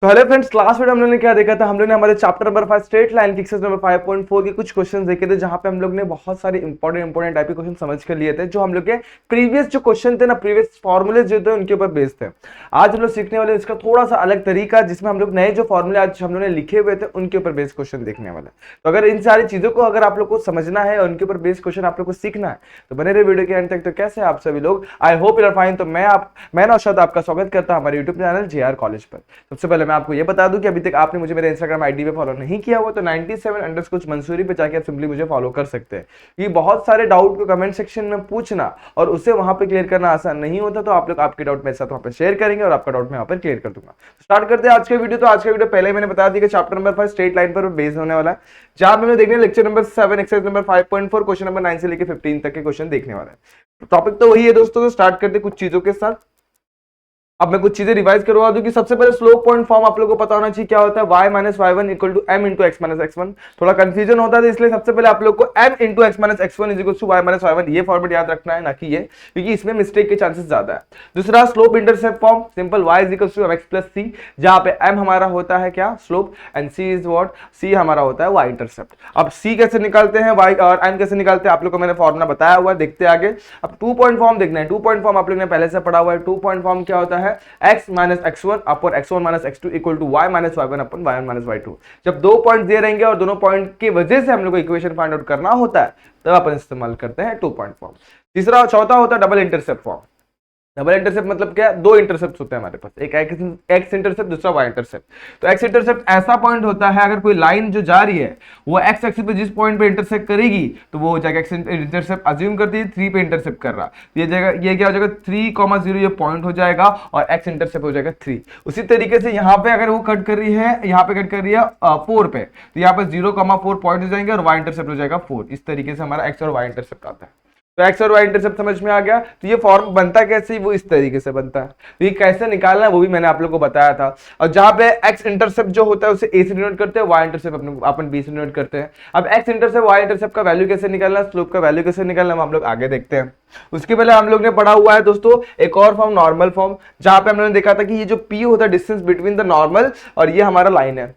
तो hello friends, last video हम लोगों ने क्या देखा था। हम लोग ने हमारे चैप्टर नंबर 5 स्ट्रेट लाइन की एक्सरसाइज नंबर 5.4 के कुछ क्वेश्चंस देखे थे, जहां पे हम लोग ने बहुत सारे इंपॉर्टेंट टाइप के क्वेश्चन समझ कर लिए थे, जो हम लोग के प्रीवियस जो क्वेश्चन थे ना, प्रीवियस फॉर्मूले जो थे उनके ऊपर बेस्ड थे। आज हम लोग सीखने वाले इसका थोड़ा सा अलग तरीका, जिसमें हम लोग नए जो फॉर्मूले आज हम लोग ने लिखे हुए थे उनके ऊपर बेस्ड क्वेश्चन देखने वाले। तो अगर इन सारी चीजों को अगर आप लोग को समझना है और उनके ऊपर बेस्ड क्वेश्चन आप लोग को सीखना है तो बने रहे वीडियो के एंड तक। तो कैसे आप सभी लोग, I hope you are fine. तो मैं नौशाद आपका स्वागत करता हूं हमारे यूट्यूब चैनल JR कॉलेज पर। सबसे पहले मैं आपको यह बता दूं कि अभी तक आपने मुझे मेरे इंस्टाग्राम आईडी पे फॉलो नहीं किया हुआ तो 97 मंसूरी पे जाके आप सिंपली मुझे फॉलो कर सकते हैं। ये बहुत सारे डाउट को कमेंट सेक्शन में पूछना और उसे वहां पे क्लियर करना आसान नहीं होता, तो आप लोग आपके डाउट मेरे साथ वहां पे शेयर करेंगे और आपका डाउट मैं वहां पर क्लियर कर दूंगा। स्टार्ट करते हैं आज का वीडियो। तो आज का वीडियो पहले मैंने बता दिया कि चैप्टर नंबर 5 स्ट्रेट लाइन पर बेस्ड होने वाला है, जहां पे हमें देखने lecture number 7 exercise number 5.4 question number 9 से लेकर 15 तक के क्वेश्चन देखने वाला है। टॉपिक तो वही है दोस्तों। तो स्टार्ट करते कुछ चीजों के साथ। अब मैं कुछ चीजें रिवाइज करवा दूं कि सबसे पहले स्लोप पॉइंट फॉर्म आप लोगों को पता होना चाहिए क्या होता है। y minus y1 equal to m into x minus x1। थोड़ा कंफ्यूजन होता है, इसलिए सबसे पहले आप लोग को m into x minus x1 is equal to y minus y1 ये फॉर्मेट याद रखना है, ना कि ये, क्योंकि इसमें मिस्टेक के चांसेस ज्यादा है। दूसरा slope intercept form, simple y is equal to mx plus c, जहां पे m हमारा होता है क्या, slope, and c is what, c हमारा होता है y इंटरसेप्ट। अब c कैसे निकालते हैं, y और m कैसे निकालते हैं, आप लोग को मैंने फॉर्मूला बताया हुआ है, देखते आगे। अब 2 पॉइंट फॉर्म देखना है। 2 पॉइंट फॉर्म आप लोग ने पहले से पढ़ा हुआ है। 2 पॉइंट फॉर्म क्या होता है, x minus x1 upon x1 minus x2 equal to y minus y1 upon y1 minus y2। जब दो पॉइंट दे रहेंगे और दोनों पॉइंट की वजह से हम लोग को इक्वेशन फाइंड आउट करना होता है, तब अपन इस्तेमाल करते हैं 2 पॉइंट फॉर्म। तीसरा चौथा होता है double intercept form. Double intercept मतलब क्या, दो इंटरसेप्ट होते हैं हमारे पास, एक एक्स इंटरसेप्ट, दूसरा वाई इंटरसेप्ट। तो एक्स इंटरसेप्ट ऐसा पॉइंट होता है, अगर कोई लाइन जो जा रही है वो एक्स एक्सिस पे जिस पॉइंट पे इंटरसेक्ट करेगी तो वो हो जाएगा एक्स इंटरसेप्ट। अज्यूम करती है 3 पे इंटरसेप्ट कर रहा, ये जगह ये क्या हो जाएगा 3,0 ये पॉइंट हो जाएगा और एक्स इंटरसेप्ट हो जाएगा 3। उसी तरीके से यहाँ पे अगर वो कट कर रही है, यहाँ पे कट कर रही है 4 पे, तो यहाँ पे 0,4 पॉइंट हो जाएंगे और वाई इंटरसेप्ट हो जाएगा 4। इस तरीके से हमारा एक्स और वाई इंटरसेप्ट आता है। तो एक्स और वाई इंटरसेप्ट समझ में आ गया। तो ये फॉर्म बनता कैसे, वो इस तरीके से बनता है। तो ये कैसे निकालना है वो भी मैंने आप लोगों को बताया था। और जहां पे एक्स इंटरसेप्ट जो होता है उसे ए से डिनोट करते हैं, वाई इंटरसेप्ट अपन बी से डिनोट करते हैं। अब एक्स इंटरसेप्ट वाई इंटरसेप्ट का वैल्यू कैसे निकालना, स्लोप का वैल्यू कैसे निकालना, हम लोग आगे देखते हैं। उसके पहले हम लोग ने पढ़ा हुआ है दोस्तों एक और फॉर्म, नॉर्मल फॉर्म, जहां पे हम लोगों ने देखा था कि ये जो पी होता है डिस्टेंस बिटवीन द नॉर्मल और ये हमारा लाइन है।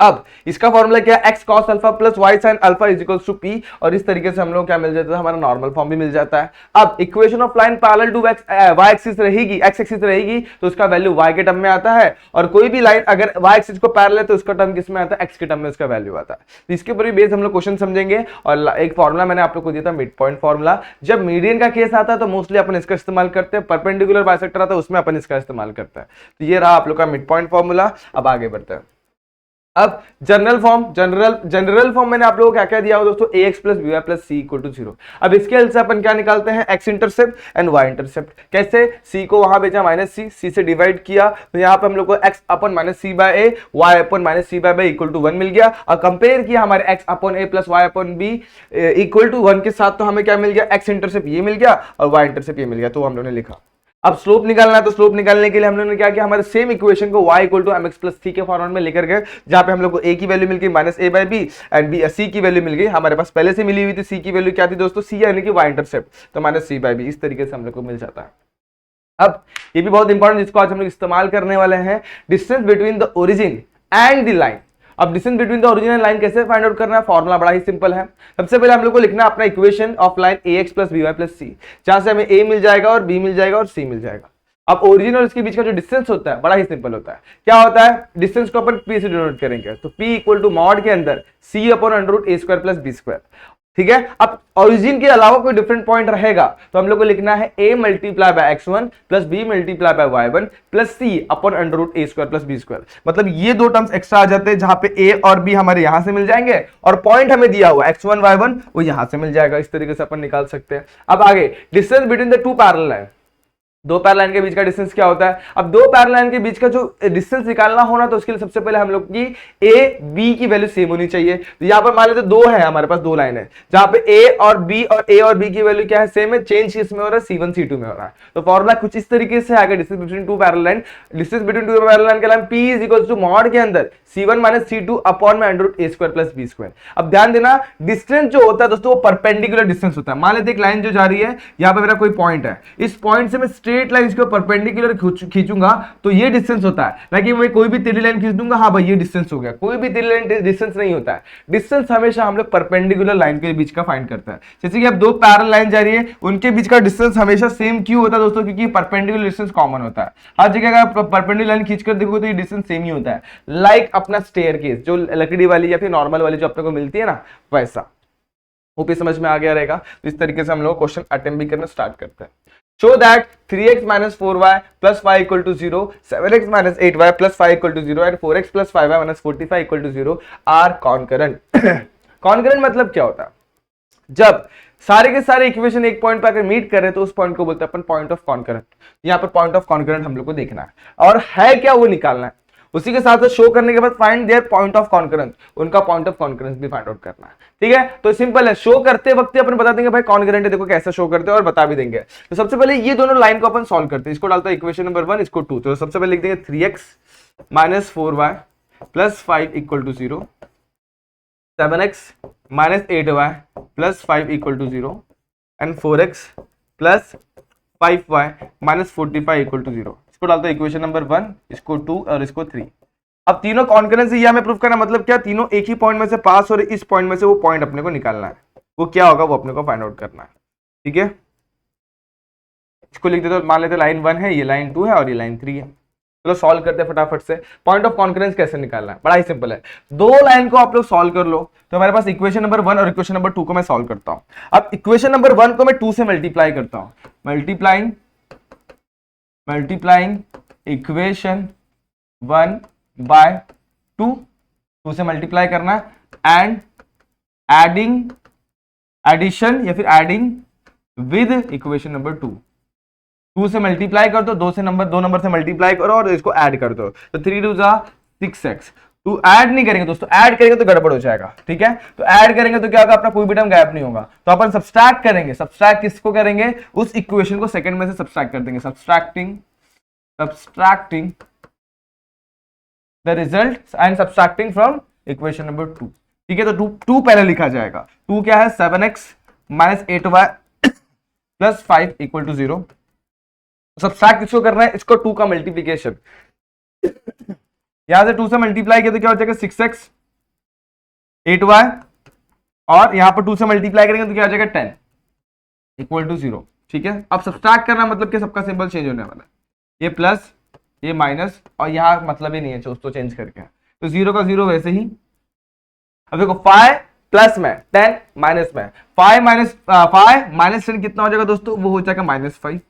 अब इसका फॉर्मूला क्या है, x cos alpha plus y sin alpha is equal to p, और इस तरीके से हम लोग क्या मिल जाता है, हमारा नॉर्मल फॉर्म भी मिल जाता है। अब equation of line parallel to y axis रहेगी, x एक्सिस रहेगी तो उसका वैल्यू y के टर्म में आता है, और कोई भी लाइन अगर y एक्सिस को पैरेलल है तो उसका टर्म किस में आता है, x के टर्म में उसका वैल्यू आता है। तो इसके ऊपर भी बेस हम लोग क्वेश्चन समझेंगे। और एक फॉर्मूला मैंने आप लोग को दिया था मिड पॉइंट फॉर्मूला, जब मीडियन का केस आता है तो मोस्टली अपन इसका इस्तेमाल करते हैं, परपेंडिकुलर बाइसेक्टर आता है उसमें अपन इसका इस्तेमाल करते हैं। तो ये रहा आप लोग का मिड पॉइंट फॉर्मूला। अब आगे बढ़ते हैं। अब जनरल फॉर्म, जनरल फॉर्म मैंने आप लोगों को क्या क्या दिया हो दोस्तों, ax plus B Y plus C equal to 0। अब इसके हेल्प से अपन क्या निकालते हैं, x intercept and y intercept. कैसे, c को वहां भेजा माइनस c से डिवाइड किया, तो यहाँ पे हम लोग को x upon minus C by A, y upon minus C by B equal to 1 मिल गया। और कंपेयर किया हमारे x upon A plus y upon B equal to 1 के साथ, तो हमें क्या मिल गया, x इंटरसेप्ट ये मिल गया और y इंटरसेप्ट ये मिल गया। तो हम लोगों ने लिखा। अब स्लोप निकालना है, तो स्लोप निकालने के लिए हम लोगों ने क्या किया, हमारे सेम इक्वेशन को y equal to mx plus c के फॉर्मेट में लेकर गए, जहां पे हम लोग को a की वैल्यू मिल गई minus a by B and b c की वैल्यू मिल गई हमारे पास पहले से मिली हुई थी। c की वैल्यू क्या थी दोस्तों, c यानी कि y इंटरसेप्ट, तो माइनस c बाय बी, इस तरीके से हम लोग को मिल जाता है। अब ये भी बहुत इंपॉर्टेंट जिसको आज हम लोग इस्तेमाल करने वाले हैं, distance between the origin and the line. अब distance between the origin and line कैसे फाइंड आउट करना है, फॉर्मूला बड़ा ही सिंपल है। सबसे पहले हम लोग को लिखना है अपना equation of line ax plus B Y plus C, जहां से हमें a मिल जाएगा और b मिल जाएगा और c मिल जाएगा। अब ओरिजिन और इसके बीच का जो डिस्टेंस होता है बड़ा ही सिंपल होता है। क्या होता है, डिस्टेंस को अपन p से डिनोट करेंगे, तो p इक्वल टू मॉड के अंदर c upon under root a square plus B square. ठीक है। अब ओरिजिन के अलावा कोई डिफरेंट पॉइंट रहेगा तो हम लोग को लिखना है a multiply by x1 plus b multiply by y1 plus c upon under root a square plus b square. मतलब ये दो टर्म्स एक्स्ट्रा आ जाते हैं, जहां पे a और b हमारे यहां से मिल जाएंगे और पॉइंट हमें दिया हुआ x1 y1 वो यहां से मिल जाएगा। इस तरीके से अपन निकाल सकते हैं। अब आगे distance between the two parallel line, दो पैरेलल लाइन के बीच का डिस्टेंस क्या होता है। अब दो पैरेलल लाइन के बीच का जो डिस्टेंस निकालना होना, तो उसके लिए सबसे पहले हम लोग की a b की वैल्यू सेम होनी चाहिए। तो यहाँ पर मान लेते दो है, हमारे पास दो लाइन है जहां पे a और b की वैल्यू क्या है, सेम है, चेंज किसमें हो रहा है, c1 c2 में हो रहा है। तो फॉर्मूला कुछ इस तरीके से आगे, distance between two parallel line, distance between two parallel line का line p is equal to mod के अंदर c1 माइनस c2 अपॉन में under root a square plus b square. अब ध्यान देना, डिस्टेंस जो होता है दोस्तों वो परपेंडिकुलर डिस्टेंस होता है। मान लेते एक लाइन जो जा रही है, यहाँ पे मेरा कोई पॉइंट है, इस पॉइंट से मैं स्ट्रेट स्ट्रेट लाइन इसको परपेंडिकुलर खींचूंगा तो ये डिस्टेंस होता है, ना कि मैं कोई भी तेरी लाइन खींच दूंगा, हाँ भाई ये डिस्टेंस हो गया, कोई भी तेरी लाइन डिस्टेंस नहीं होता है। डिस्टेंस हमेशा हम लोग परपेंडिकुलर लाइन के बीच का फाइंड करता है। जैसे कि अब दो पैरेलल लाइन जा रही है, उनके बीच का डिस्टेंस हमेशा सेम क्यों होता है दोस्तों? क्योंकि परपेंडिकुलर डिस्टेंस कॉमन होता है। हर जगह अगर आप परपेंडिकुलर लाइन खींच कर देखोगे तो ये डिस्टेंस सेम ही होता है। लाइक अपना स्टेयरकेस, जो लकड़ी वाली या फिर नॉर्मल वाली जो अपने को मिलती है ना, वैसा। होप समझ में आ गया रहेगा। तो इस तरीके से हम लोग क्वेश्चन अटेम्प्ट भी करना स्टार्ट करते हैं। Show that 3x minus 4y plus 5 equal to 0, 7x minus 8y plus 5 equal to 0 and 4x plus 5y minus 45 equal to 0 are concurrent। concurrent मतलब क्या होता है? जब सारे के सारे इक्वेशन एक पॉइंट पर अगर मीट कर रहे हैं तो उस पॉइंट को बोलते हैं अपन पॉइंट ऑफ कॉन्करेंट। यहाँ पर पॉइंट ऑफ कॉन्करेंट हम लोग को देखना है और है क्या वो निकालना है। उसी के साथ शो करने के बाद find their point of concurrence, उनका पॉइंट ऑफ कॉन्करेंस भी फाइंड आउट करना है। ठीक है, तो सिंपल है, शो करते वक्त अपन बता देंगे भाई कॉन्करेंट है, देखो कैसे शो करते हैं और बता भी देंगे। तो सबसे पहले ये दोनों लाइन को अपन सॉल्व करते हैं। इसको डालता है इक्वेशन नंबर 1, इसको 2। तो सबसे पहले लिख देंगे 3x minus 4y plus 5 equal to 0, 7x minus 8y plus 5 equal to 0 and 4x plus 5y minus 45 equal to 0। इसको डालता है इक्वेशन नंबर 1, इसको 2 और इसको 3। अब तीनों कॉन्करेंस ये हमें प्रूफ करना, मतलब क्या, तीनों एक ही पॉइंट में से पास और इस पॉइंट में से वो पॉइंट अपने को निकालना है। वो क्या होगा वो अपने को फाइंड आउट करना है। ठीक है, इसको लिख देते हो, मान लेते लाइन 1 है, ये लाइन 2 है और ये लाइन 3 है। चलो सॉल्व करते हैं फटाफट से। पॉइंट ऑफ कॉन्करेंस कैसे निकालना है, बड़ा ही सिंपल है। दो लाइन को आप लोग सॉल्व कर लो। तो हमारे पास इक्वेशन नंबर 1 और इक्वेशन नंबर 2 को मैं सॉल्व करता हूं। अब इक्वेशन नंबर 1 को मैं 2 से मल्टीप्लाई करता हूं, मल्टीप्लाइंग इक्वेशन 1 बाय 2 से मल्टीप्लाई करना एंड एडिशन या फिर एडिंग विद इक्वेशन नंबर 2 से मल्टीप्लाई कर दो, दो नंबर से मल्टीप्लाई करो और इसको ऐड कर दो। तो 3 2 जा 6x। तो ऐड नहीं करेंगे दोस्तों, ऐड करेंगे तो गड़बड़ हो जाएगा। ठीक है, तो ऐड करेंगे तो क्या होगा, अपना कोई भी टर्म गैप नहीं होगा। तो अपन सब्सट्रैक्ट करेंगे। सब्सट्रैक्ट किसको करेंगे, उस इक्वेशन को सेकंड में से सब्सट्रैक्ट कर देंगे। Subtracting the result and subtracting from equation number 2। ठीक है, तो 2 पहले लिखा जाएगा। 2 क्या है, 7x minus 8y plus 5 equal to 0। Subtract किसको करना है, इसको 2 का मल्टीप्लीकेशन। यहां से 2 से मल्टीप्लाई किया तो क्या हो जाएगा, 6x 8y और यहां पर 2 से मल्टीप्लाई करेंगे तो क्या हो जाएगा 10 इक्वल टू 0। ठीक है, अब सब्सट्रैक्ट करना मतलब कि सबका सिंबल चेंज होने वाला है, ये प्लस ये माइनस और यहां मतलब ही नहीं है तो चेंज करके, तो 0 का 0 वैसे ही। अब देखो 5 प्लस में 10 माइनस में 5 माइनस 10 कितना हो जाएगा दोस्तों, वो हो जाएगा -5।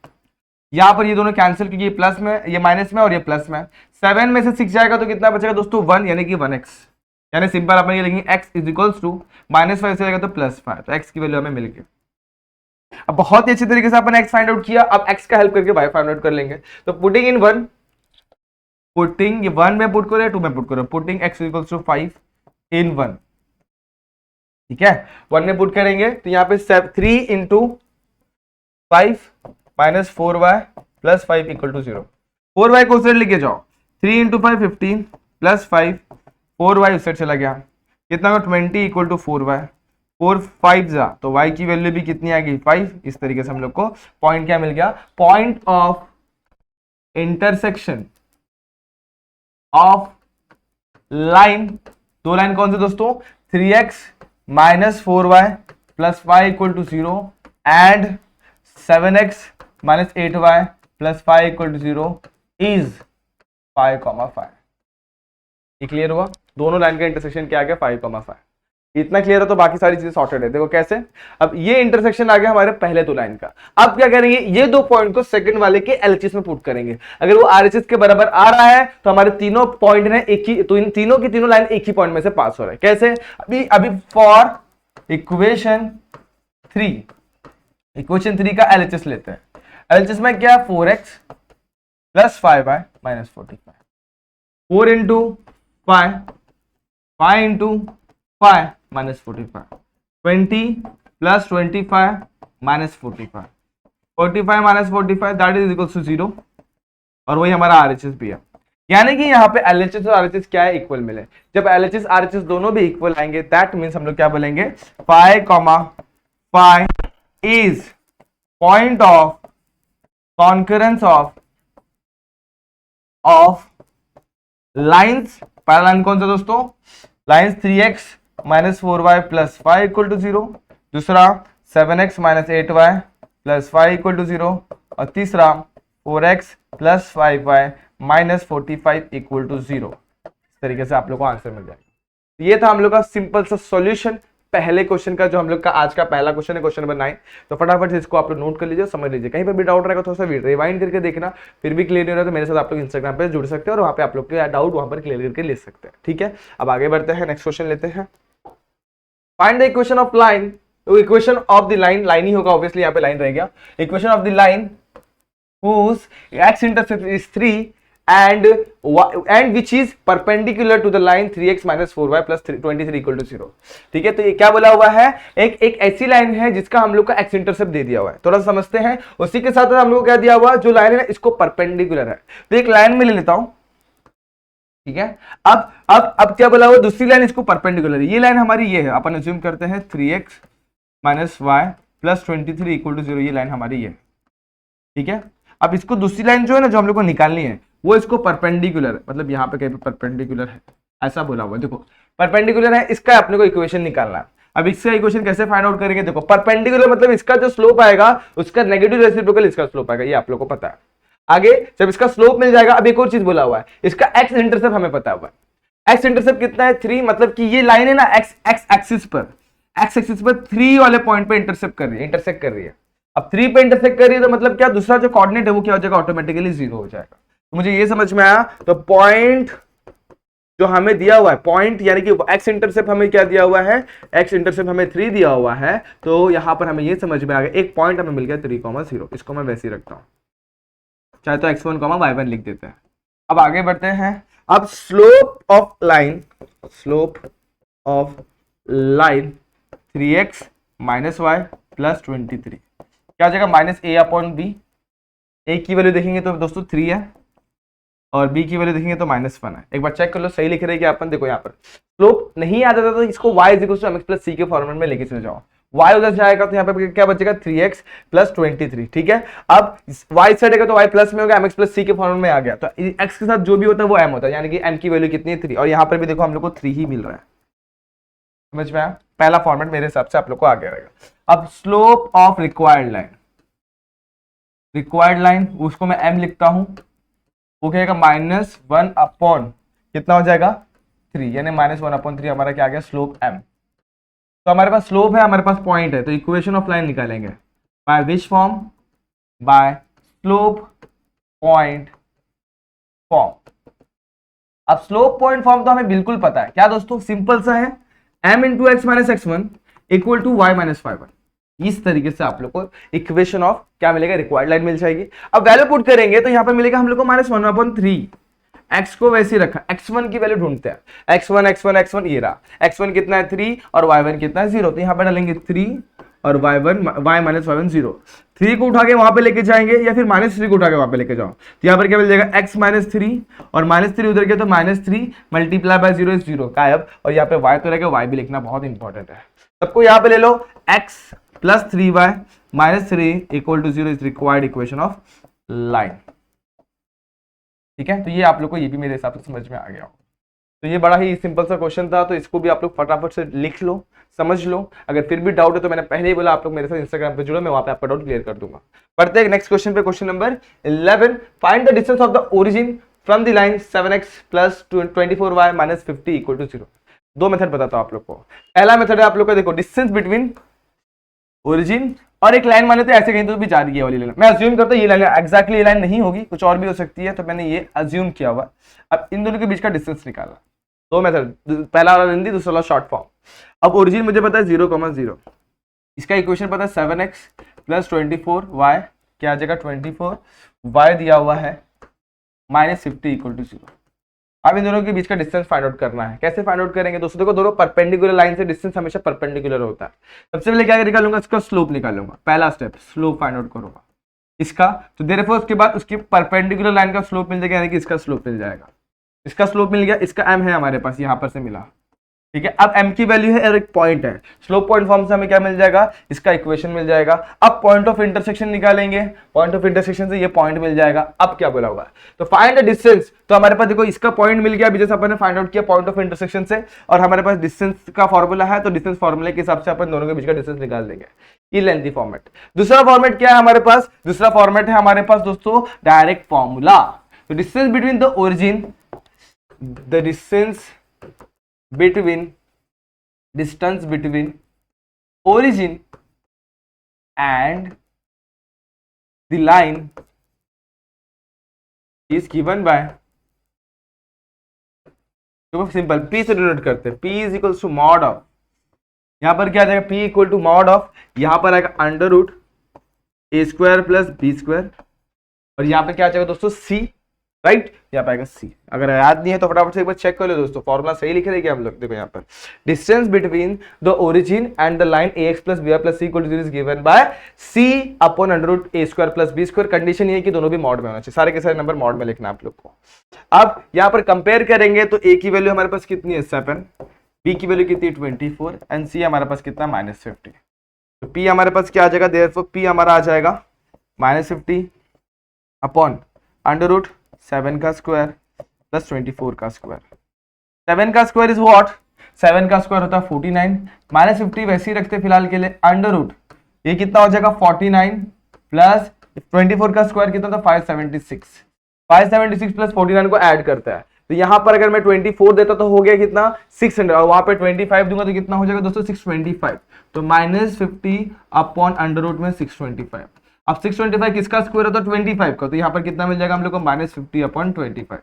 यहां पर ये दोनों कैंसिल, क्योंकि ये प्लस में, ये माइनस में और ये प्लस में। 7 में से 6 जाएगा तो कितना बचेगा दोस्तों, 1, यानी कि 1x। यानी सिंपल अपन ये लिखेंगे x इज इक्वल्स टू -5 से जाएगा तो +5, तो x की वैल्यू हमें मिल गई। अब बहुत ही अच्छी तरीके से अपन x फाइंड आउट किया। अब x का हेल्प करके y फाइंड आउट कर लेंगे। तो पुटिंग इन 1, ये 1 में पुट करो 2 में पुट करो, पुटिंग x इक्वल्स टू 5 इन 1। ठीक है, 1 में पुट करेंगे तो यहाँ पे 3 into 5 minus 4y plus 5 equal to 0। 4y को उस साइड लेके जाओ, 3 इंटू 5 15 प्लस 5, 4y उस साइड चला गया, कितना होगा 20 इक्वल टू 4y। 4 5 जा तो y की वैल्यू भी कितनी आ गई, 5। इस तरीके से हम लोग को पॉइंट क्या मिल गया, point of intersection of line. दो लाइन कौन से दोस्तों, 3x minus 4y plus 5 equal to 0 and 7x minus 8y plus 5 equal to 0 is 5,5। ये क्लियर हुआ, दोनों लाइन का इंटरसेक्शन क्या आ गया, 5,5। इतना क्लियर है तो बाकी सारी चीजें सॉर्टेड है। देखो कैसे, अब ये इंटरसेक्शन आ गया हमारे पहले दो लाइन का। अब क्या करेंगे, ये दो पॉइंट को सेकंड वाले के एलएचएस में पुट करेंगे। अगर वो आरएचएस के बराबर आ रहा है तो हमारे तीनों पॉइंट ने एक ही, तो इन तीनों की तीनों लाइन एक ही पॉइंट में से पास हो रहा है। कैसे, अभी फॉर इक्वेशन 3 का एलएचएस लेते हैं। एलएचएस में क्या, 4x plus 5y minus 45, 4 into 5 into 5 minus 45, 20 plus 25 minus 45, 45 minus 45 that is equal to 0। और वही हमारा आरएचएस भी है। यानी कि यहाँ पे एलएचएस और आरएचएस क्या है, इक्वल मिले। जब एलएचएस आरएचएस दोनों भी इक्वल आएंगे दैट मीन्स हम लोग क्या बोलेंगे, 5,5 is point of concurrence of lines, पहला लाइन कौन सा दोस्तों, lines 3x minus 4y plus 5 equal to 0, दूसरा 7x minus 8y plus 5 equal to 0, और तीसरा 4x plus 5y minus 45 equal to 0। इस तरीके से आप लोग को आंसर मिल जाएगा। ये था हम लोग का सिंपल सा सॉल्यूशन पहले क्वेश्चन का, जो हम लोग का आज का पहला क्वेश्चन है, क्वेश्चन नंबर 9। तो फटाफट से इसको आप लोग नोट कर लीजिए, समझ लीजिए। कहीं पर भी डाउट रहेगा थोड़ा सा रिवाइंड करके देखना, फिर भी क्लियर नहीं हो रहा तो मेरे साथ आप लोग इंस्टाग्राम पे जुड़ सकते हैं और वहाँ पे आप लोग के डाउट वहाँ पर क्लियर करके ले सकते हैं। ठीक है, अब आगे बढ़ते हैं, नेक्स्ट क्वेश्चन लेते हैं। Find the equation of line, equation of the line, line ही होगा ऑब्वियसली, यहाँ पे लाइन रह गया। Equation of the line whose x intercept is 3 and which is perpendicular to the line 3x minus 4y plus 23 equal to 0। ठीक है, तो ये क्या बोला हुआ है, एक ऐसी लाइन है जिसका हम लोग का x इंटरसेप्ट दे दिया हुआ है, थोड़ा समझते हैं। उसी के साथ हम लोग को क्या दिया हुआ है, जो लाइन है ना इसको परपेंडिकुलर है, तो एक लाइन में ले लेता हूं। ठीक है, अब क्या बोला हुआ, दूसरी लाइन इसको परपेंडिकुलर है। ये लाइन हमारी ये है, अपन अज्यूम करते हैं 3x minus Y plus 23 equal to 0, ये लाइन हमारी ये। ठीक है, अब इसको दूसरी लाइन जो है ना, जो हम लोग को निकालनी है, वो इसको परपेंडिकुलर है, मतलब यहाँ पे कहीं पे परपेंडिकुलर है, ऐसा बोला हुआ है। देखो परपेंडिकुलर है, इसका अपने को इक्वेशन निकालना है। अब इसका इक्वेशन कैसे फाइंड आउट करेंगे, देखो परपेंडिकुलर मतलब इसका जो स्लोप आएगा उसका नेगेटिव रेसिप्रोकल इसका स्लोप आएगा, ये आप लोग को पता है। आगे जब इसका स्लोप मिल जाएगा, अब एक और चीज बोला हुआ है, इसका एक्स इंटरसेप्ट हमें पता हुआ है। एक्स इंटरसेप्ट कितना है, 3, मतलब कि ये लाइन है ना एक्स एक्सिस पर 3 वाले पॉइंट पे इंटरसेप्ट कर रही है। अब 3 पे इंटरसेक्ट कर रही है, तो मतलब क्या, दूसरा जो कोऑर्डिनेट है वो क्या हो जाएगा, ऑटोमेटिकली 0 हो जाएगा। तो मुझे ये समझ में आया, तो पॉइंट जो हमें दिया हुआ है, पॉइंट यानी कि एक्स इंटरसेप्ट हमें क्या दिया हुआ है, एक्स इंटरसेप्ट हमें 3 दिया हुआ है, तो यहां पर हमें ये समझ में आ गया, एक पॉइंट हमें मिल गया 3,0। इसको मैं वैसे ही रखता हूं, चाहे तो x1, y1 लिख देते हैं। अब आगे बढ़ते हैं। अब slope of line 3x minus Y plus 23 क्या हो जाएगा, minus a upon B. a की वैल्यू देखेंगे तो दोस्तों 3 है, और b की वैल्यू देखेंगे तो -1 है। एक बार चेक कर लो सही लिख रहे हैं कि अपन, देखो यहाँ पर स्लोप नहीं आता था तो इसको y equal to mx plus c के फॉर्मेट में लेके चले जाओ, y उधर जाएगा तो यहाँ पे क्या बचेगा, 3x प्लस 23। ठीक है, अब y साइड आएगा तो y प्लस में होगा, mx प्लस c के फॉर्मेट में आ गया, तो x के साथ जो भी होता है वो m होता है, यानी कि m की वैल्यू कितनी है, 3, और यहाँ पर भी देखो हम लोग को 3 ही मिल रहा है। समझ में आया, पहला फॉर्मेट मेरे हिसाब से आप लोग को आ गया रहेगा। अब स्लोप ऑफ रिक्वायर्ड लाइन, उसको मैं m लिखता हूं, वो क्या -1 अपॉन कितना हो जाएगा, 3, यानी -1/3 हमारा क्या आ गया, स्लोप m। तो हमारे पास स्लोप है, हमारे पास पॉइंट है, तो इक्वेशन ऑफ लाइन निकालेंगे by which form, by slope point form. अब स्लोप पॉइंट फॉर्म तो हमें बिल्कुल पता है, क्या दोस्तों, सिंपल सा है, m into X minus x1 equal to y minus 5। इस तरीके से आप लोग को इक्वेशन ऑफ क्या मिलेगा, रिक्वायर्ड लाइन मिल जाएगी। अब वैल्यू पुट करेंगे तो यहाँ पर मिलेगा हम लोग को -1/3, x को वैसे रखा, x1 की वैल्यू ढूंढते हैं, x1 ये रहा, x1 कितना है 3 और y1 कितना है 0, तो यहाँ पे डालेंगे 3 और y माइनस y1 0। 3 को उठा के वहां पे लेके जाएंगे या फिर -3 को उठा के वहां पे लेके जाओ, तो यहाँ पर क्या मिल जाएगा, x माइनस 3 और -3 उधर गया तो -3 मल्टीप्लाई बाय 0 इज 0 गायब, और यहाँ पे y तो रहेगा, y भी लिखना बहुत इंपॉर्टेंट है। सबको यहाँ पे ले लो, x plus 3y minus 3 equal to 0 is required equation of line. ठीक है, तो ये आप लोग को ये भी मेरे हिसाब से समझ में आ गया। तो ये बड़ा ही सिंपल सा क्वेश्चन था, तो इसको भी आप लोग फटाफट से लिख लो, समझ लो। अगर फिर भी डाउट है तो मैंने पहले ही बोला, आप लोग मेरे साथ इंस्टाग्राम पे जुड़ो, मैं वहां पे आपका डाउट क्लियर कर दूंगा। बढ़ते हैं नेक्स्ट क्वेश्चन पे, question number 11। Find the distance of the origin from the line 7x plus 24y minus 50 equal to 0। दो मेथड बताता हूं आप लोग को। पहला मेथड है आप लोग का, देखो डिस्टेंस बिटवीन ओरिजिन और एक लाइन माने तो ऐसे कहीं तो भी जा रही है वाली लाइन, मैं अज्यूम करता हूं ये लाइन एग्जैक्टली ये लाइन नहीं होगी, कुछ और भी हो सकती है, तो मैंने ये अज्यूम किया हुआ। अब इन दोनों के बीच का डिस्टेंस निकाला, दो मेथड, पहला वाला लेंदी, दूसरा वाला शॉर्ट फॉर्म। अब ओरिजिन मुझे पता है 0,0, इसका इक्वेशन पता है 7x प्लस 24y क्या आ जाएगा 24y दिया हुआ है माइनस 50 इक्वल टू 0। अब इन दोनों के बीच का डिस्टेंस फाइंड आउट करना है। कैसे फाइंड आउट करेंगे दोस्तों, देखो दोनों परपेंडिकुलर लाइन से डिस्टेंस हमेशा परपेंडिकुलर होता है। सबसे पहले क्या निकालूंगा, इसका स्लोप निकालूंगा, पहला स्टेप स्लोप फाइंड आउट करूंगा इसका, तो देयरफॉर उसके बाद उसकी परपेंडिकुलर लाइन का स्लोप मिल जाएगा, यानी कि इसका स्लोप मिल जाएगा। इसका स्लोप मिल गया, इसका m है हमारे पास, यहां पर से मिला, ठीक है। अब m की वैल्यू है और एक पॉइंट है, स्लोप पॉइंट फॉर्म से हमें क्या मिल जाएगा, इसका इक्वेशन मिल जाएगा। अब पॉइंट ऑफ इंटरसेक्शन निकालेंगे, पॉइंट ऑफ इंटरसेक्शन से ये पॉइंट मिल जाएगा। अब क्या बोला होगा, तो फाइंड द डिस्टेंस, तो हमारे पास देखो इसका पॉइंट मिल गया अभी जैसे अपन ने फाइंड आउट किया पॉइंट ऑफ इंटरसेक्शन से, और हमारे पास डिस्टेंस का फॉर्मूला है, तो डिस्टेंस फॉर्मूले के हिसाब से अपन दोनों के बीच का डिस्टेंस निकाल देंगे। ये लेंथी फॉर्मेट। दूसरा फॉर्मेट क्या है हमारे पास, दूसरा फॉर्मेट है हमारे पास दोस्तों डायरेक्ट फॉर्मूला। तो distance between the origin, the distance between origin and the line is given by, तो सिंपल P से डिनोट करते हैं, P is equals to mod of, यहां पर क्या आ जाएगा, P equal to mod of, यहां पर आएगा under root A square plus B square, और यहां पे क्या आ जाएगा दोस्तों C, राइट, यहाँ पे आएगा C। अगर याद नहीं है तो फटाफट से एक बार चेक कर लो दोस्तों, फॉर्मूला सही लिखे देखिए हम लोग। देखो यहाँ पर distance between the origin and the line ax plus B plus C equal to 0 is given by C upon under root A square plus B square. Condition ये है कि दोनों भी मॉड में होना चाहिए, सारे के सारे नंबर मॉड में लिखना आप लोग को। अब यहाँ पर कंपेयर करेंगे तो a की वैल्यू हमारे पास कितनी है 7, b की वैल्यू कितनी 24 एंड c हमारे पास कितना -50। तो p हमारे पास क्या आ जाएगा, देयरफॉर p हमारा आ जाएगा -50 अपॉन अंडर रूट 7 का स्क्वायर प्लस 24 का स्क्वायर। 7 का स्क्वायर इज व्हाट, 7 का स्क्वायर होता है 49, -50 वैसे ही रखते फिलहाल के लिए, अंडर रूट ये कितना हो जाएगा 49 प्लस 24 का स्क्वायर कितना था 576, 576 प्लस 49 को ऐड करता है, तो यहां पर अगर मैं 24 देता तो हो गया कितना 600, और वहां पे 25 दूंगा तो कितना हो जाएगा दोस्तों 625, तो -50 अपॉन अंडर रूट में 625। अब 625 किसका स्क्वायर होता है 25 का, तो यहाँ पर कितना मिल जाएगा हम लोग को -50 अपॉन 25।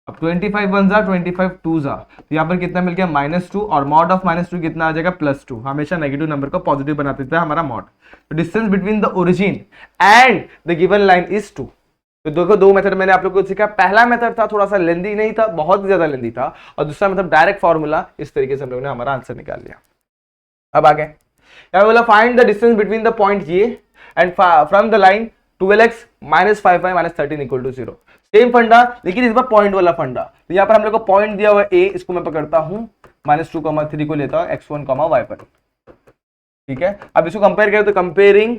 अब 25 1 जा 25 2 जा, तो यहाँ पर कितना मिल गया -2, और मॉड ऑफ -2 कितना आ जाएगा +2। हमेशा नेगेटिव नंबर को पॉजिटिव बना देता है हमारा मॉड। तो distance between the origin and the given line is 2। तो देखो दो मेथड मैंने आप लोग को सिखाया, पहला मेथड था थोड़ा सा लेंदी नहीं था, बहुत ज्यादा लेंदी था, और दूसरा मेथड डायरेक्ट फॉर्मूला, इस तरीके से हम लोग ने हमारा आंसर निकाल लिया। अब आगे यहाँ बोला find the distance between the point ये and from the line 12x minus 55 minus 13 equal to 0। Same फंडा, लेकिन इस बार पॉइंट वाला फंडा। तो यहाँ पर हम लोग को पॉइंट दिया हुआ है a, इसको मैं पकड़ता हूं -2,3 को लेता हूं x1, y1, ठीक है। अब इसको कंपेयर करें तो comparing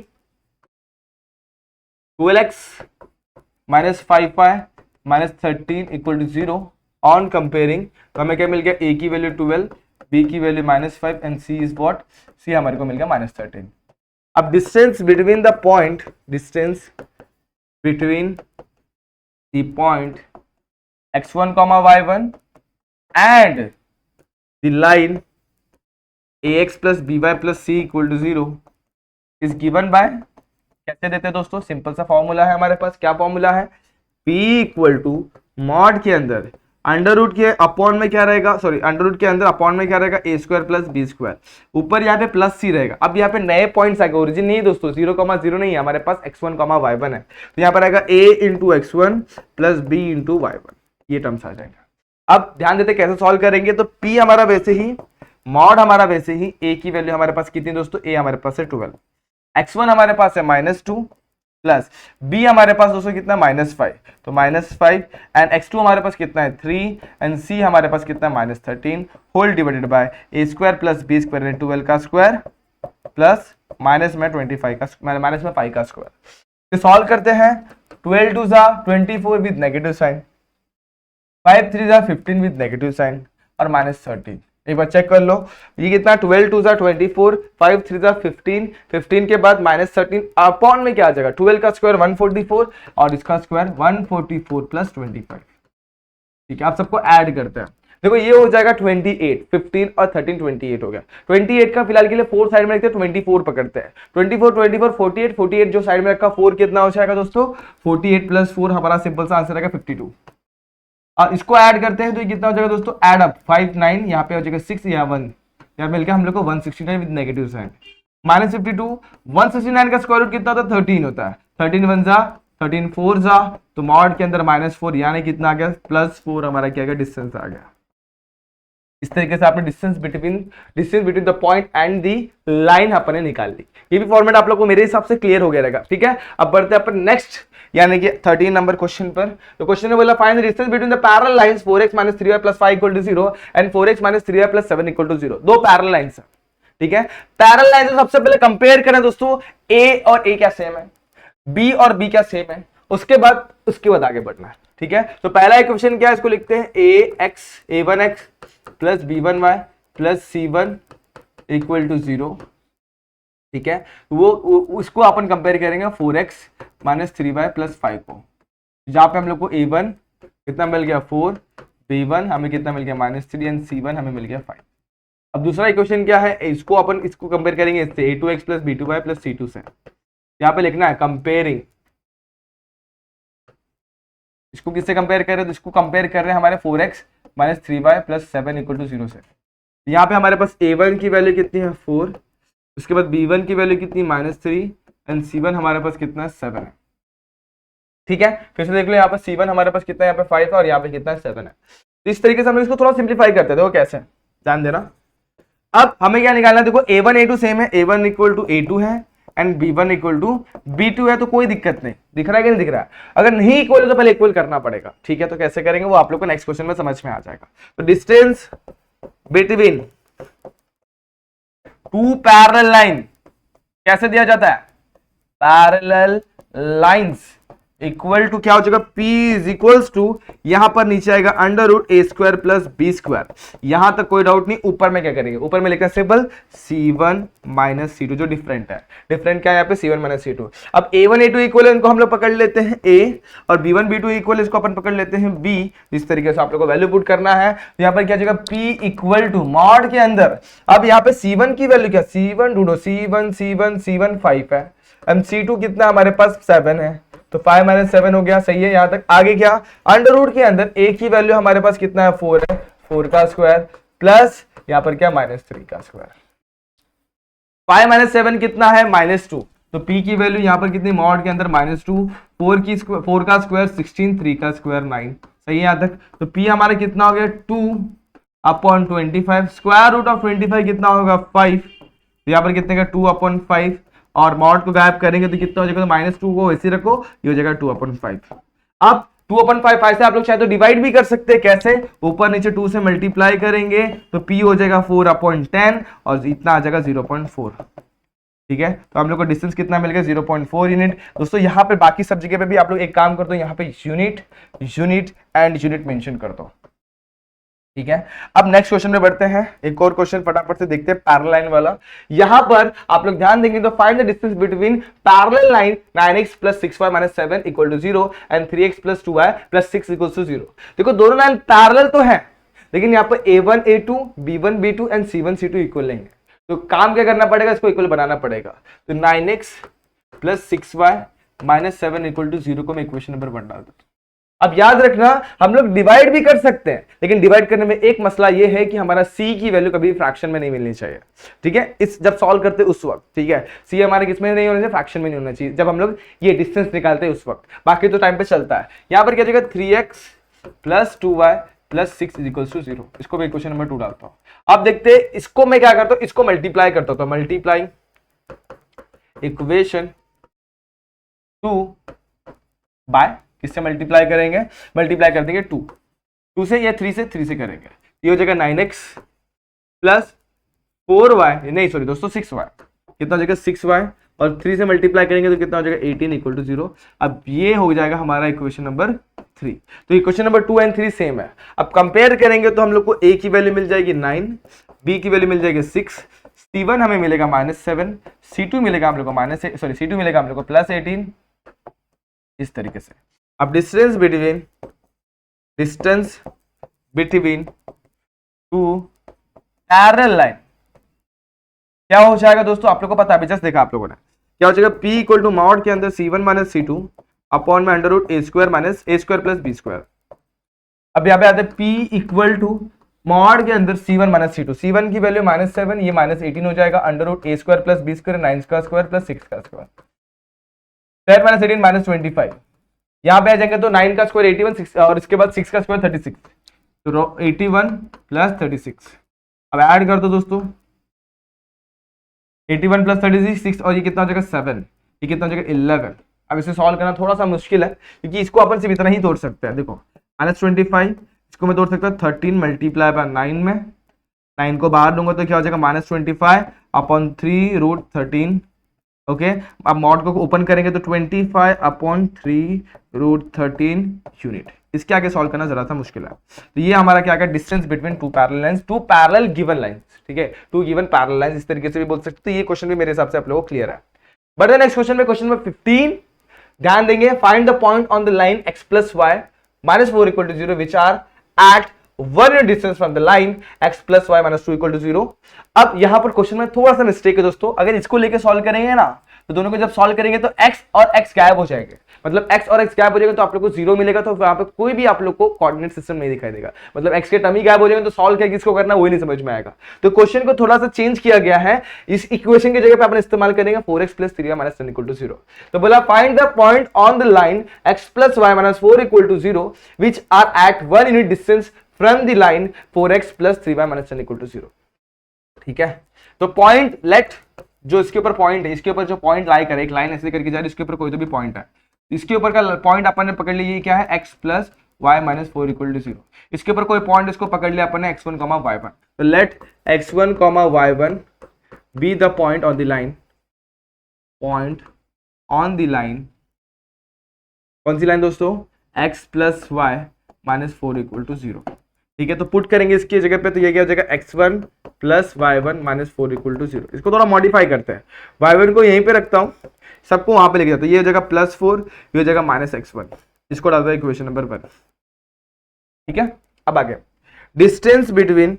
12x minus 55 minus 13 equal to 0 on comparing, तो हमें क्या मिल गया, a की वैल्यू 12, b की value -5 and c is what, c हमारे को मिल गया -13। अब distance between the point, distance between the point x1, y1 and the line ax plus by plus c equal to 0 is given by, कैसे देते हैं दोस्तों, सिंपल सा फॉर्मूला है हमारे पास। क्या फॉर्मूला है, p इक्वल टू मॉड के अंदर अंडर रूट के अपॉन में क्या रहेगा, सॉरी अंडर रूट के अंदर अपॉन में क्या रहेगा, ए स्क्वायर प्लस बी स्क्वायर, ऊपर यहाँ पे प्लस सी रहेगा। अब यहाँ पे नए पॉइंट्स आएगा, ओरिजिन नहीं दोस्तों, 0,0 नहीं है हमारे पास, x1, y1 है, तो यहाँ पर आएगा a into x1 plus b into y1, ये टर्म्स आ जाएगा। अब ध्यान देते कैसे सॉल्व करेंगे, तो p हमारा वैसे ही, मॉड हमारा वैसे ही, a की वैल्यू हमारे पास कितनी दोस्तों, a हमारे पास है 12, x1 हमारे पास है -2 प्लस b हमारे पास दोस्तों कितना -5, तो -5 एंड x2 हमारे पास कितना है 3 एंड c हमारे पास कितना है -13 whole divided by a square plus b square and 12 का स्क्वायर प्लस माइनस में 25 का माइनस में 5 का स्क्वायर। तो सॉल्व करते हैं, 12 2 जा 24 विद नेगेटिव साइन, 5 3 जा 15 विद नेगेटिव साइन और -13। एक बार चेक कर लो, ये कितना 12 2 जा 24, 5 3 जा 15, 15 के बाद -13 अपॉन में क्या आ जाएगा, 12 का स्क्वायर 144 और इसका स्क्वायर 144 प्लस 25, ठीक है। आप सबको ऐड करते हैं, देखो ये हो जाएगा 28, 15 और 13 28 हो गया। 28 का फिलहाल के लिए 4 साइड में रखते हैं, 24 पकड़ते हैं, 24 24 48, 48 जो साइड में रखा 4 कितना हो जाएगा दोस्तों, 48 प्लस 4 हमारा सिंपल सा आंसर आएगा 52। और इसको ऐड करते हैं तो ये कितना हो जाएगा दोस्तों, ऐड अप 5 9, यहाँ पे हो जाएगा 6 या 1, यहाँ मिलकर हम लोग को 169 विद नेगेटिव साइन, -52, 169 का स्क्वायर रूट कितना होता है 13 होता है, 13 1 जा 13 4 जा, तो मॉड के अंदर -4 यानी कितना आ गया +4 हमारा क्या आ गया, डिस्टेंस आ गया। इस तरीके से आपने distance between the point and the line अपने निकाल ली। ये भी फॉर्मेट आप लोग को मेरे हिसाब से क्लियर हो गया रहेगा, ठीक है। अब बढ़ते हैं अपन नेक्स्ट यानी कि 13 नंबर क्वेश्चन पर। तो क्वेश्चन ने बोला find the distance between the parallel lines 4x - 3y + 5 = 0 and 4x - 3y + 7 = 0। दो पैरेलल लाइंस है, ठीक है। पैरेलल लाइंस सबसे पहले कंपेयर करें दोस्तों, a और a क्या सेम है, b और b क्या सेम है, उसके बाद आगे बढ़ना है, ठीक है। तो पहला इक्वेशन क्या है, इसको लिखते हैं a1x + b1y + c1 = 0, ठीक है। वो उसको अपन कंपेयर करेंगे 4x - 3y + 5 को, जहां पे हम लोग को a1 कितना मिल गया 4, b1 हमें कितना मिल गया -3 एंड c1 हमें मिल गया 5। अब दूसरा इक्वेशन क्या है, इसको कंपेयर करेंगे इससे a2x + b2y + c2 से। यहाँ पे लिखना है कंपेयरिंग, इसको किससे कंपेयर कर रहे हैं, तो इसको कंपेयर कर रहे हैं हमारे 4x - 3y + 7 = 0 से। यहाँ पे हमारे पास a1 की वैल्यू कितनी है 4, उसके बाद b1 की वैल्यू कितनी -3 एंड c1 हमारे पास कितना है 7 है, ठीक है। फिर से देख लो, यहाँ पर c1 हमारे पास कितना है, यहाँ पे 5 है और यहाँ पे कितना है 7 है। तो इस तरीके से हम लोग इसको थोड़ा सिंप्लीफाई करते हैं, देखो कैसे, ध्यान देना। अब हमें क्या निकालना है, देखो a1 a2 सेम है, a1 = a2 है एंड b1 = b2 है, तो कोई दिक्कत नहीं, दिख रहा है कि नहीं दिख रहा है। अगर नहीं इक्वल है तो पहले इक्वल करना पड़ेगा, ठीक है। तो कैसे करेंगे वो आप लोग को नेक्स्ट क्वेश्चन में समझ में आ जाएगा। तो distance between two parallel line कैसे दिया जाता है, पैरेलल लाइंस इक्वल टू क्या हो जाएगा, P = यहां पर नीचे आएगा √a² + b²। यहां तक कोई डाउट नहीं, ऊपर में क्या करेंगे, ऊपर में लिखना है सिंपल c1 - c2, जो डिफरेंट है, डिफरेंट क्या है यहाँ पे c1 - c2। अब a1 a2 इक्वल है, इनको हम लोग पकड़ लेते हैं a, और b1 b2 इक्वल इसको अपन पकड़ लेते हैं b। इस तरीके से आप लोग को वैल्यू पुट करना है। तो यहाँ पर क्या जाएगा, P = मॉड के अंदर, अब यहाँ पे c1 की वैल्यू क्या, c1 ढूंढो, c1 5 है एंड c2 कितना हमारे पास 7 है, तो 5 - 7 हो गया, सही है। यहां तक आगे क्या, अंडर के अंदर a की वैल्यू हमारे पास कितना है 4 है, 4 का स्क्वायर प्लस यहां पर क्या -3 का स्क्वायर, 5 - 7 कितना है -2, तो p की वैल्यू यहां पर कितनी, मॉड के अंदर -2, 4 का स्क्वायर 16, 3 का स्क्वायर 9, सही है यहां तक। तो p हमारा कितना हो गया 2/25, स्क्वायर रूट ऑफ 25 कितना होगा 5, तो यहां पर कितने का 2/5, और मॉड को गायब करेंगे तो कितना हो जाएगा, तो -2 को ऐसे रखो, ये हो जाएगा 2/5। अब 2/5 ऐसे आप लोग चाहे तो डिवाइड भी कर सकते हैं, कैसे, ऊपर नीचे 2 से मल्टीप्लाई करेंगे तो p हो जाएगा 4/10 और इतना आ जाएगा 0.4, ठीक है। तो हम लोग को डिस्टेंस कितना मिल गया 0.4 यूनिट। दोस्तों यहाँ पे बाकी सब जगह पे भी आप लोग एक काम कर दो, यहाँ पे यूनिट एंड यूनिट मेंशन कर दो, ठीक है। अब नेक्स्ट क्वेश्चन में बढ़ते हैं, एक और क्वेश्चन फटाफट से देखते हैं पैरेलल लाइन वाला। यहां पर आप लोग ध्यान देंगे तो find the distance between parallel line 9x + 6y - 7 = 0 and 3x + 2y + 6 = 0। देखो दोनों लाइन पैरेलल तो है, लेकिन यहाँ पर a1 a2 b1 b2 and c1 c2 equal लेंगे, तो काम क्या करना पड़ेगा, इसको इक्वल बनाना पड़ेगा। तो 9x + 6y - 7 = 0 को मैं इक्वेशन नंबर 1 डाल देता हूं। अब याद रखना हम लोग डिवाइड भी कर सकते हैं, लेकिन डिवाइड करने में एक मसला ये है कि हमारा c की वैल्यू कभी फ्रैक्शन में नहीं मिलनी चाहिए, ठीक है। इस जब सॉल्व करते उस वक्त, ठीक है, c हमारे किसमें नहीं होना चाहिए, फ्रैक्शन में नहीं होना चाहिए, जब हम लोग ये डिस्टेंस निकालते हैं उस वक्त, बाकी तो टाइम पे चलता है। यहां पर क्या जाएगा 3x + 2y + 6 = 0, इसको मैं इक्वेशन नंबर 2 डालता हूं। अब देखते हैं इसको मैं क्या करता हूं, इसको मल्टीप्लाई करता हूं, तो मल्टीप्लाइंग इक्वेशन 2 बाय किससे मल्टीप्लाई करेंगे, मल्टीप्लाई कर देंगे 2 से या 3 से करेंगे, ये हो जाएगा 9x + 4y, नहीं सॉरी दोस्तों 6y, कितना हो जाएगा 6y, और 3 से मल्टीप्लाई करेंगे तो कितना हो जाएगा 18 = 0। अब ये हो जाएगा हमारा इक्वेशन नंबर 3। तो इक्वेशन नंबर 2 एंड 3 सेम है। अब कंपेयर करेंगे तो हम लोग को a की वैल्यू मिल जाएगी 9, b की वैल्यू मिल जाएगी 6, c1 हमें मिलेगा -7, c2 मिलेगा हम लोग को c2 मिलेगा हम लोग को +18, इस तरीके से। अब distance between two parallel line क्या हो जाएगा दोस्तों, आप लोगों को पता है, अभी जस्ट देखा आप लोगों ने, क्या हो जाएगा p = मॉड के अंदर c1 - c2 अपॉन में √a² - a² + b²। अब यहाँ पे आते हैं p = मॉड के अंदर c1 - c2, c1 की वैल्यू -7, ये -18 हो जाएगा, √a² + b², 9 का स्क्वायर + 6 का स्क्वायर, 7 - 18 -25, यहां पे आ जाएंगे तो 9 का स्क्वायर 81, 6 और इसके बाद 6 का स्क्वायर 36, तो 81 + 36। अब ऐड कर दो दोस्तों, 81 + 36 6, और ये कितना हो जाएगा 7, ये कितना हो जाएगा 11, अब इसे सॉल्व करना थोड़ा सा मुश्किल है क्योंकि इसको अपन सिर्फ इतना ही तोड़ सकते हैं। देखो -25 इसको मैं तोड़ सकता हूँ 13 मल्टीप्लाई बाय 9 में, 9 को बाहर दूंगा तो क्या हो जाएगा -25 अपॉन 3√13। ओके, अब मॉड को ओपन करेंगे तो 25 अपॉन 3√13 यूनिट। इसके आगे सॉल्व करना जरा सा मुश्किल है। तो ये हमारा क्या है, distance between two parallel lines, two parallel given lines, ठीक है, टू गिवन पैरेलल लाइंस, इस तरीके से भी बोल सकते। तो ये क्वेश्चन भी मेरे हिसाब से आप लोगों को क्लियर है। बट नेक्स्ट क्वेश्चन में, क्वेश्चन नंबर 15 ध्यान देंगे, find the point on the line x plus Y minus 4 equal to 0 which are at 1 unit distance from the line x plus Y minus 2 equal to 0। अब यहां पर question में थोड़ा सा mistake है दोस्तों, अगर इसको लेके सॉल्व करेंगे ना तो दोनों को जब सॉल्व करेंगे तो x और x गायब हो जाएंगे, मतलब x और x गायब हो जाएगा तो आप लोग को 0 मिलेगा, तो वहां पे कोई भी आप लोग को कोऑर्डिनेट सिस्टम नहीं दिखाई देगा, मतलब x के टर्म ही गायब हो जाएंगे, तो सॉल्व क्या किसको करना वही नहीं समझ में आएगा। तो क्वेश्चन को थोड़ा सा चेंज किया गया है, इस इक्वेशन की जगह पे अपन इस्तेमाल करेंगे 4x plus 3y minus 10 equal to 0। तो बोला find the point on the line x plus y minus 4 equal to 0 which are at 1 unit distance from the line 4x plus 3y minus 10 equal to 0। ठीक है, तो point let, जो इसके ऊपर point है, इसके ऊपर जो पॉइंट लाई करे, एक लाइन ऐसे करके जा रही है, इसके ऊपर कोई तो भी पॉइंट है, इसके ऊपर का पॉइंट अपन ने पकड़ लिया, ये क्या है, x plus Y minus 4 equal to 0। इसके ऊपर कोई पॉइंट, इसको पकड़ लिया अपन ने x1 y1। तो let x1 y1 be the point on the line, point on the line, कौन सी लाइन दोस्तों, x plus Y minus 4 equal to 0। ठीक है, तो पुट करेंगे इसकी जगह पे, तो ये क्या हो जाएगा, x1 plus y1 minus 4 equal to 0। इसको थोड़ा मॉडिफाई करते हैं, y1 को यहीं पे रखता हूं, सबको वहां पे लेके जाता हूं, ये हो जाएगा +4, ये हो जाएगा -x1, इसको डालता है इक्वेशन नंबर 1। ठीक है, अब आगे distance between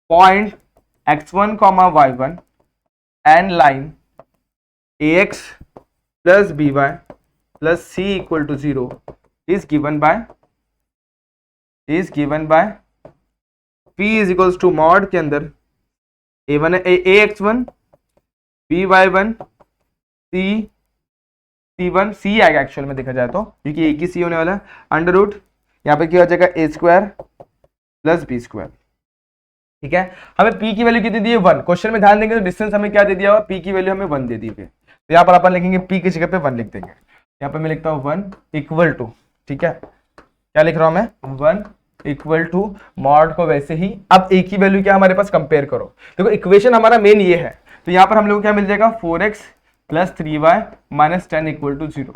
point x1 y1 and line ax plus by plus c equal to 0 is given by p is equals to mod के अंदर a1 ax1 by1 c1 c आएगा एक्चुअल में देखा जाए तो, क्योंकि एक ही c होने वाला है, अंडर रूट यहाँ पे क्या हो जाएगा a square plus b square. ठीक है, हमें p की वैल्यू कितनी दी है, 1। क्वेश्चन में ध्यान देंगे तो डिस्टेंस हमें क्या दे दिया हुआ, p की वैल्यू हमें 1 दे दी है, तो यहाँ पर अपन लिखेंगे p की जगह पे 1 लिख देंगे। यहाँ पे मैं लिखता हूँ 1 इक्वल टू, ठीक है, क्या लिख रहा हूं मैं, 1 इक्वल टू मॉड को वैसे ही, अब एक ही वैल्यू क्या हमारे पास, कंपेयर करो। देखो इक्वेशन हमारा मेन ये है, तो यहाँ पर हम लोग को क्या मिल जाएगा, 4x plus 3y minus 10 equal to 0।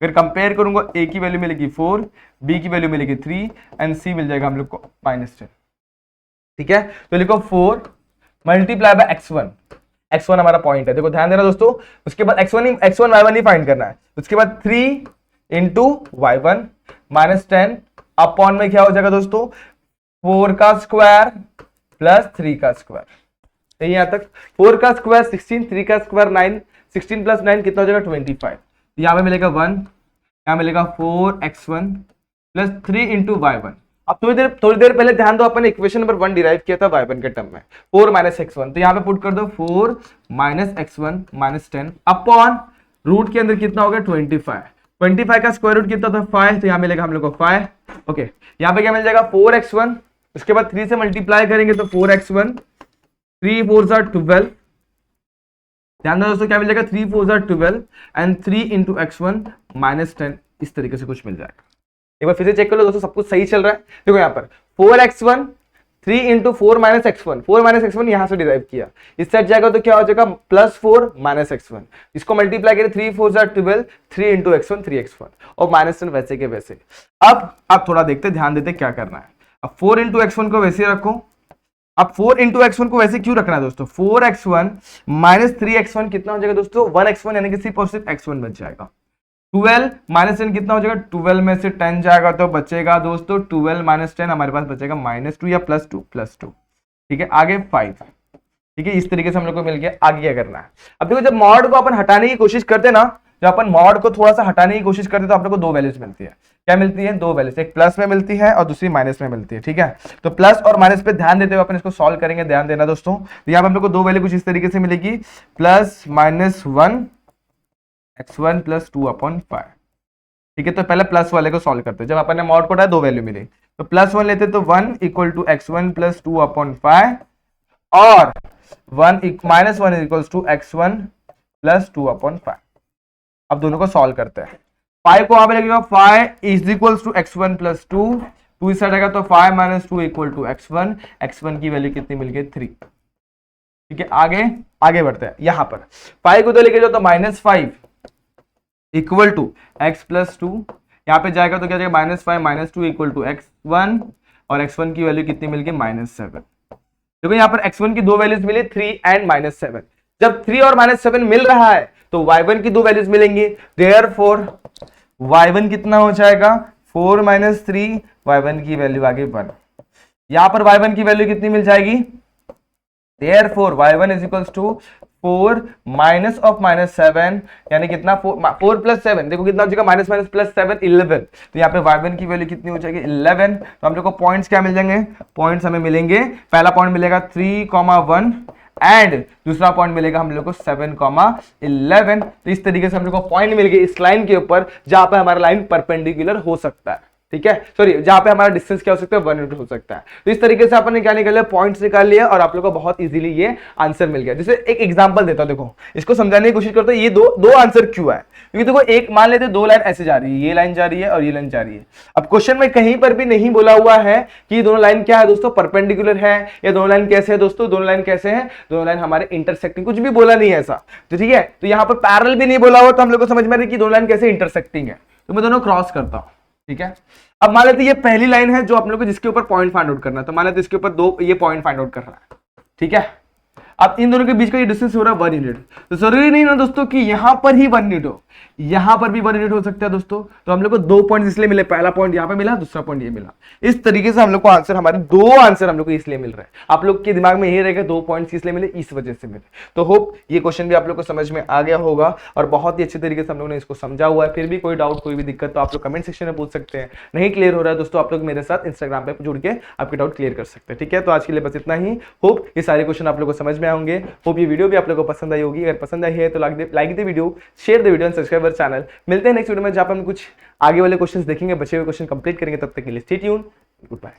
फिर कंपेयर करूंगा, a की वैल्यू मिलेगी 4, b की वैल्यू मिलेगी 3 एंड c मिल जाएगा हम लोग को -10। ठीक है, तो लिखो 4 मल्टीप्लाई बाय x1 हमारा पॉइंट है, देखो ध्यान देना दोस्तों। उसके बाद x1 y1 ही फाइंड करना है, उसके बाद 3 इंटू y1 माइनस 10 अपॉन में क्या हो जाएगा दोस्तों, 4 का स्क्वायर प्लस 3 का स्क्वायर। तो यहां तक 4 का स्क्वायर 16, 3 का स्क्वायर 9, 16 प्लस 9 कितना हो जाएगा, 25। यहां पे मिलेगा 1, यहां मिलेगा 4x1 प्लस 3 इंटू y1। अब थोड़ी देर पहले ध्यान दो, अपन इक्वेशन नंबर 1 डिराइव किया था y1 के टर्म में, 4 माइनस x1, तो यहाँ पे पुट कर दो 4 minus x1 minus 10 upon root के अंदर कितना हो गया, 25 का स्क्वायर रूट कितना था, 5, तो यहाँ मिलेगा हम लोग को 5। ओके, यहाँ पे क्या मिल जाएगा, 4x1, उसके बाद 3 से मल्टीप्लाई करेंगे तो 4x1, 3 4 12, ध्यान दो दोस्तों, क्या मिल जाएगा, 3 4 12 एंड 3 इंटू x1 माइनस 10, इस तरीके से कुछ मिल जाएगा। एक बार फिर से चेक कर लो दोस्तों, सब कुछ सही चल रहा है। देखो यहाँ पर 4x1 3 इंटू 4 माइनस x1 यहां से डिराइव किया, इस साइड जाएगा तो क्या हो जाएगा, +4 माइनस x1, इसको मल्टीप्लाई करें 3 4 12, 3 इंटू x1 3x1 और माइनस 10 वैसे के वैसे। अब थोड़ा देखते ध्यान देते क्या करना है। अब 4 इंटू x1 को वैसे रखो, अब 4 इंटू x1 को वैसे क्यों रखना है दोस्तों, 4x1 माइनस 3x1 कितना हो जाएगा दोस्तों, 1x1, यानी कि सिर्फ और सिर्फ x1 बच जाएगा। 12 माइनस 10 कितना हो जाएगा, 12 में से 10 जाएगा तो बचेगा दोस्तों 12 माइनस 10, हमारे पास बचेगा -2 या +2। ठीक है, आगे 5। ठीक है, इस तरीके से हम लोग को मिल गया। आगे क्या करना है, अब देखो जब मॉड को अपन हटाने की कोशिश करते हैं ना, जब अपन मॉड को थोड़ा सा हटाने की कोशिश करते हैं तो आप लोग को 2 वैल्यूज मिलती है। क्या मिलती है, 2 वैल्यूज, एक प्लस में मिलती है और दूसरी माइनस में मिलती है। ठीक है, तो प्लस और माइनस पे ध्यान देते हुए अपन इसको सॉल्व करेंगे, ध्यान देना दोस्तों। तो यहाँ पे हम लोग को 2 वैल्यू कुछ इस तरीके से मिलेगी, +-1 x1 + 2/5। ठीक है, तो पहले प्लस वाले को सॉल्व करते हैं, जब अपन ने मॉड को हटाया 2 वैल्यू मिली, तो +1 लेते तो 1 इक्वल टू x1 + 2/5 और -1 इक्वल टू x1 प्लस 2/5। अब दोनों को सॉल्व करते हैं। 5 को वहां लगेगा 5 is equal to x1 plus 2 इस साइड आएगा तो 5 माइनस 2 इक्वल टू x1 की वैल्यू कितनी मिल गई 3। ठीक है, आगे बढ़ते हैं। यहां पर 5 को तो लेके जाओ तो -5 इक्वल टू x प्लस 2, यहाँ पे जाएगा तो क्या जाएगा -5 माइनस 2 इक्वल टू x1 और x1 की वैल्यू कितनी मिल गई -7। देखो यहाँ पर x1 की दो वैल्यूज मिली 3 एंड -7। जब 3 और -7 मिल रहा है तो y1 की दो वैल्यूज मिलेंगी, देयरफॉर y1 कितना हो जाएगा 4 - 3, y1 की वैल्यू आ गई 1। यहां पर y1 की वैल्यू कितनी मिल जाएगी, therefore y1 is equals to 4 minus of -7 यानी कितना 4 प्लस 7, देखो कितना हो जाएगा माइनस माइनस प्लस 7 11। तो यहाँ पे y1 की वैल्यू कितनी हो जाएगी 11। तो हम लोग को पॉइंट्स क्या मिल जाएंगे, पॉइंट्स हमें मिलेंगे, पहला पॉइंट मिलेगा 3,1 एंड दूसरा पॉइंट मिलेगा हम लोग को 7,11। तो इस तरीके से हम लोग को पॉइंट मिल गए इस लाइन के ऊपर जहां पे हमारा लाइन परपेंडिकुलर हो सकता है। ठीक है, सॉरी जहां पे हमारा डिस्टेंस क्या हो सकता है 1 यूनिट हो सकता है। तो इस तरीके से अपन ने क्या निकाल लिया, पॉइंट्स निकाल लिया और आप लोग को बहुत इजीली ये आंसर मिल गया। जैसे एक एग्जांपल देता हूं, देखो इसको समझाने की कोशिश करते हैं ये दो आंसर क्यों है, क्योंकि देखो एक मान लेते दो लाइन ऐसे जा रही है, ये लाइन जा रही है और ये लाइन जा रही है। अब क्वेश्चन में कहीं पर भी नहीं बोला हुआ है कि ये दोनों लाइन क्या है दोस्तों, परपेंडिकुलर है, या दोनों लाइन कैसे है दोस्तों, दोनों लाइन कैसे है, दोनों लाइन हमारे इंटरसेक्टिंग, कुछ भी बोला नहीं है ऐसा। तो ठीक है, तो यहाँ पर पैरेलल भी नहीं बोला हुआ, तो हम लोग को समझ में आ रही है कि दोनों लाइन कैसे इंटरसेक्टिंग है। तो मैं दोनों क्रॉस करता हूं। ठीक है, अब मान लेते ये पहली लाइन है जो आप लोग को जिसके ऊपर पॉइंट फाइंड आउट करना है, तो मान लेते इसके ऊपर दो ये पॉइंट फाइंड आउट कर रहा है। ठीक है, अब इन दोनों के बीच का ये डिस्टेंस हो रहा है 1 यूनिट। तो जरूरी नहीं ना दोस्तों कि यहां पर ही 1 यूनिट हो, यहां पर भी 1 यूनिट हो सकता है दोस्तों। तो हम लोग को दो पॉइंट इसलिए मिले, पहला पॉइंट यहां पे मिला, दूसरा पॉइंट ये मिला। इस तरीके से हम लोग को आंसर, हमारे दो आंसर हम लोग को इसलिए मिल रहे हैं। आप लोग के दिमाग में यही रहेगा दो पॉइंट्स इसलिए मिले, इस वजह से मिले। तो होप ये क्वेश्चन भी आप लोग को समझ में आ गया होगा और बहुत ही अच्छे तरीके से हम लोग ने इसको समझा हुआ है। फिर भी कोई डाउट, कोई भी दिक्कत तो आप लोग कमेंट सेक्शन में पूछ सकते हैं। नहीं क्लियर हो रहा है दोस्तों, आप लोग मेरे साथ इंस्टाग्राम पे जुड़ के आपके डाउट क्लियर कर सकते हैं। ठीक है, तो आज के लिए बस इतना ही। होप ये सारे क्वेश्चन आप लोग को समझ में आएंगे। होप ये वीडियो भी आप लोगों को पसंद आई होगी। अगर पसंद आई है तो like the video, share the video and subscribe our channel. मिलते हैं नेक्स्ट वीडियो में जहां पर हम कुछ आगे वाले क्वेश्चंस देखेंगे, बचे हुए क्वेश्चन कंप्लीट करेंगे। तब तक के लिए स्टे ट्यून्ड, गुड बाय।